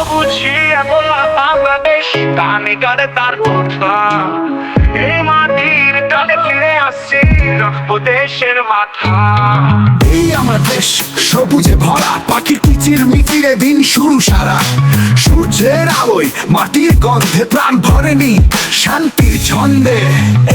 বুঝি বাংলাদেশ গানে গানে তার কথা এই মাটির টানে ফিরে আসছি রক্ত দেশের মাথা। এই আমার দেশ সবুজে ভরা, পাখির কিচির মিচিরে দিন শুরু সারা। সূর্যের আলোয় মাটির গন্ধে প্রাণ ভরেনি শান্তির ছন্দে।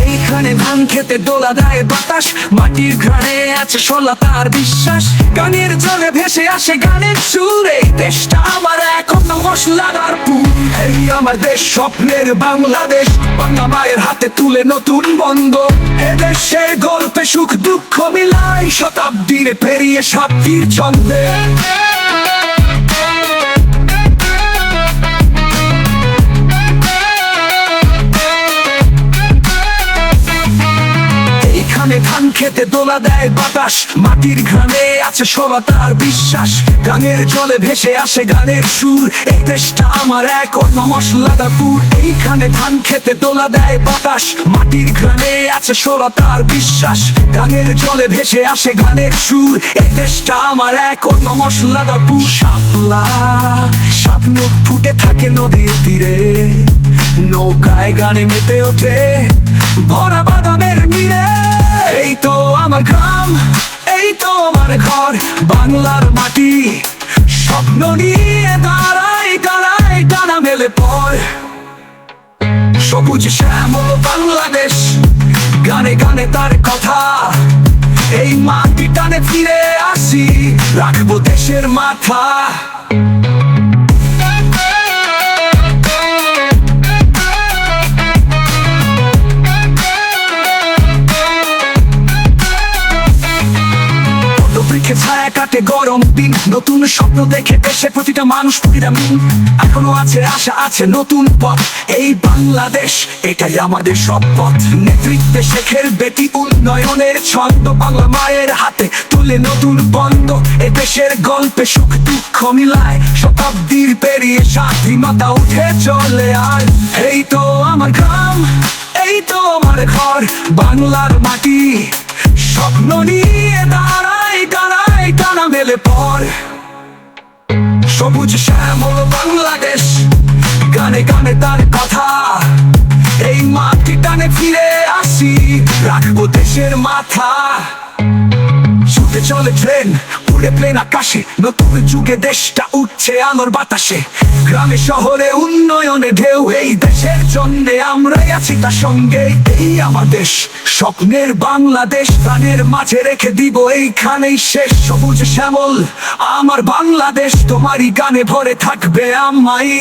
এইখানে ধান খেতে দোলা দেয় বাতাস, মাটির ঘ্রাণে আছে শোলা তার বিশ্বাস। গানের জলে ভেসে আসে গানের সুর, এই দেশটা আমার এখন মশলাদার পুর। এই আমার দেশ স্বপ্নের বাংলাদেশ, বাংলা মায়ের হাতে তুলে নতুন বন্ধ। এদেশের গল্পে সুখ দুঃখ মিলাই, শতাব্দীর পেরিয়ে সাতটির ছন্দে। এইখানে ধান খেতে দোলা দেয় বাতাস, মাটির ঘ্রাণে আছে শোলা তার বিশ্বাস। গানের জলে ভেসে আসে গানের সুর, এই দেশটা আমার এক অন্য মশলাদার পুর। এইখানে ধান খেতে দোলা দেয় বাতাস, মাটির ঘ্রাণে আছে শোলা তার বিশ্বাস। গানের জলে ভেসে আসে গানের সুর, এই দেশটা আমার এক অন্য মশলাদার পুর। শাপলা স্বপ্ন ফুটে থাকে নদীর তীরে, নৌকায় গানে মেতে ওঠে ভরা বাদামের নীড়ে। এই তো আমার গ্রাম, এই তো আমার ঘর, বাংলার মাটি স্বপ্ন নিয়ে দাঁড়াই দাঁড়াই টানা মেলে পর। সবুজ শ্যামল বাংলাদেশ গানে গানে তার কথা, এই মাটি টানে ফিরে আসি রাখবো দেশের মাথা। ছায়া কাটে গরম দিন, নতুন স্বপ্ন দেখে দেশে প্রতিটা মানুষ প্রতিটা মিন। এখনো আছে আশা, আছে নতুন পথ, এই বাংলাদেশ এটাই আমাদের সব পথ। নেতৃত্বে শেখের বেটি উন্নয়নের ছন্দ, বাংলা মায়ের হাতে তুলে নতুন বন্ধ। এ দেশের গল্পে সুখ দুঃখ মিলায়, শতাব্দীর পেরিয়ে স্বাধীনতা উঠে চলে আয়। এই তো আমার গ্রাম, এই তো আমার ঘর, বাংলার মাটি স্বপ্ন নিয়ে দাঁড়াই দাঁড়াই টানা মেলে পর। সবুজ শ্যামল বাংলাদেশ গানে গানে তার কথা, এই মাটি টানে ফিরে আসি রাখবো দেশের মাথা। ছুটে চলে ট্রেন, উড়ে প্লেন আকাশে, নতুন যুগে দেশটা উঠছে আলোর বাতাসে। গ্রামে শহরে উন্নয়নে ঢেউ, এই দেশের জন্যে আমরাই আছি তার সঙ্গে। এই আমার দেশ স্বপ্নের বাংলাদেশ, প্রাণের মাঝে রেখে দিব এইখানেই শেষ। সবুজ শ্যামল আমার বাংলাদেশ, তোমারই গানে ভরে থাকবে আমায়।